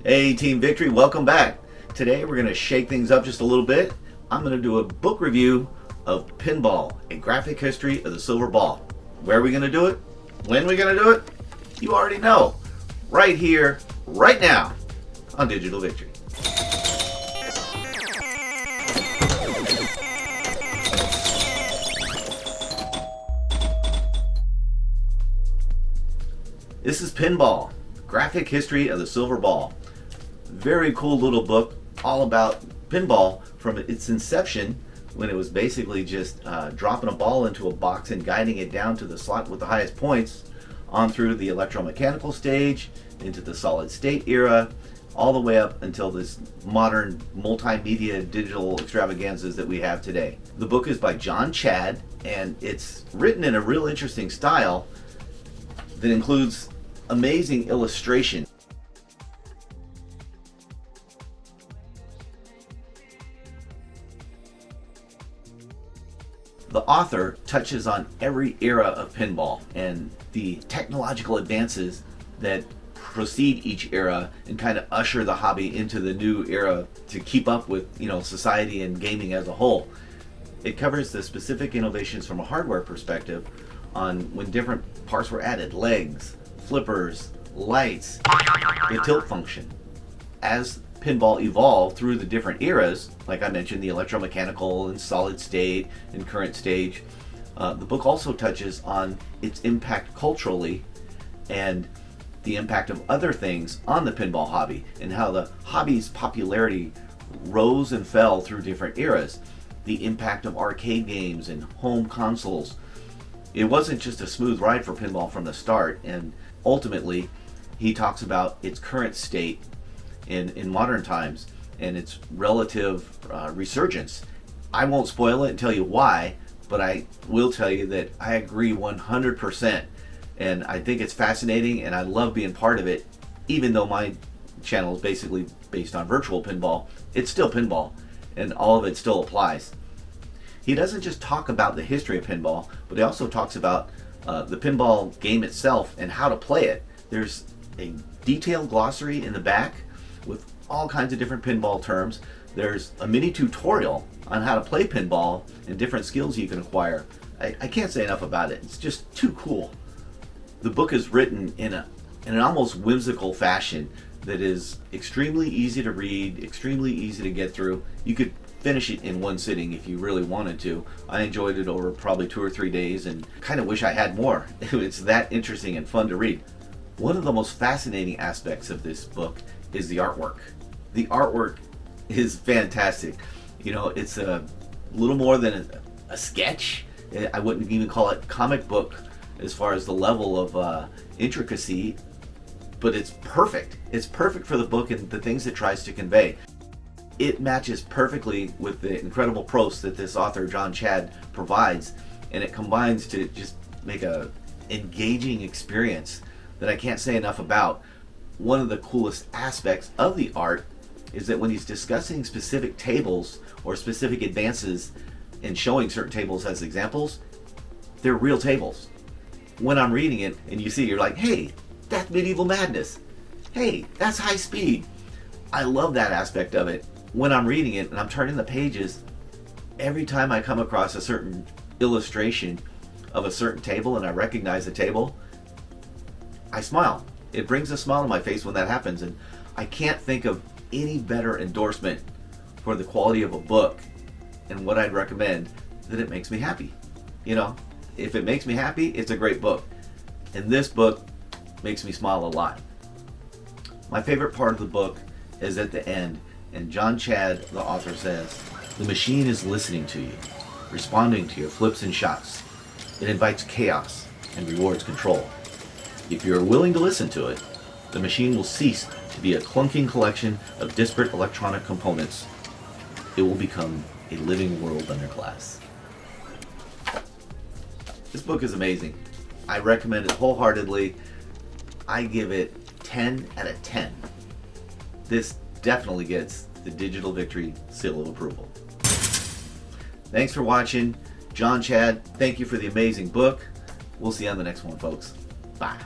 Hey Team Victory, welcome back. Today we're going to shake things up just a little bit. I'm going to do a book review of Pinball, A Graphic History of the Silver Ball. Where are we going to do it? When are we going to do it? You already know. Right here, right now, on Digital Victory. This is Pinball, Graphic History of the Silver Ball. Very cool little book all about pinball from its inception, when it was basically just dropping a ball into a box and guiding it down to the slot with the highest points, on through the electromechanical stage, into the solid state era, all the way up until this modern multimedia digital extravaganzas that we have today. The book is by Jon Chad, and it's written in a real interesting style that includes amazing illustration. The author touches on every era of pinball and the technological advances that precede each era and kind of usher the hobby into the new era to keep up with, society and gaming as a whole. It covers the specific innovations from a hardware perspective on when different parts were added: legs, flippers, lights, the tilt function. As pinball evolved through the different eras, like I mentioned, the electromechanical and solid state and current stage, the book also touches on its impact culturally and the impact of other things on the pinball hobby, and how the hobby's popularity rose and fell through different eras, the impact of arcade games and home consoles. It wasn't just a smooth ride for pinball from the start, and ultimately he talks about its current state in modern times and its relative resurgence. I won't spoil it and tell you why, but I will tell you that I agree 100%, and I think it's fascinating and I love being part of it. Even though my channel is basically based on virtual pinball, it's still pinball and all of it still applies. He doesn't just talk about the history of pinball, but he also talks about the pinball game itself and how to play it. There's a detailed glossary in the back with all kinds of different pinball terms. There's a mini tutorial on how to play pinball and different skills you can acquire. I can't say enough about it. It's just too cool. The book is written in an almost whimsical fashion that is extremely easy to read, extremely easy to get through. You could finish it in one sitting if you really wanted to. I enjoyed it over probably 2 or 3 days and kind of wish I had more. It's that interesting and fun to read. One of the most fascinating aspects of this book is the artwork. The artwork is fantastic. It's a little more than a sketch. I wouldn't even call it comic book as far as the level of intricacy, but it's perfect. It's perfect for the book and the things it tries to convey. It matches perfectly with the incredible prose that this author, Jon Chad, provides, and it combines to just make a engaging experience that I can't say enough about. One of the coolest aspects of the art is that when he's discussing specific tables or specific advances and showing certain tables as examples, they're real tables. When I'm reading it and you see, you're like, hey, that's medieval madness. Hey, that's high speed. I love that aspect of it. When I'm reading it and I'm turning the pages, every time I come across a certain illustration of a certain table and I recognize the table, I smile. It brings a smile to my face when that happens, and I can't think of any better endorsement for the quality of a book and what I'd recommend than it makes me happy. If it makes me happy, it's a great book. And this book makes me smile a lot. My favorite part of the book is at the end, and Jon Chad, the author, says, "The machine is listening to you, responding to your flips and shots. It invites chaos and rewards control. If you are willing to listen to it, the machine will cease to be a clunking collection of disparate electronic components. It will become a living world under glass." This book is amazing. I recommend it wholeheartedly. I give it 10 out of 10. This definitely gets the Digital Victory seal of approval. Thanks for watching. Jon Chad, thank you for the amazing book. We'll see you on the next one, folks. Bye.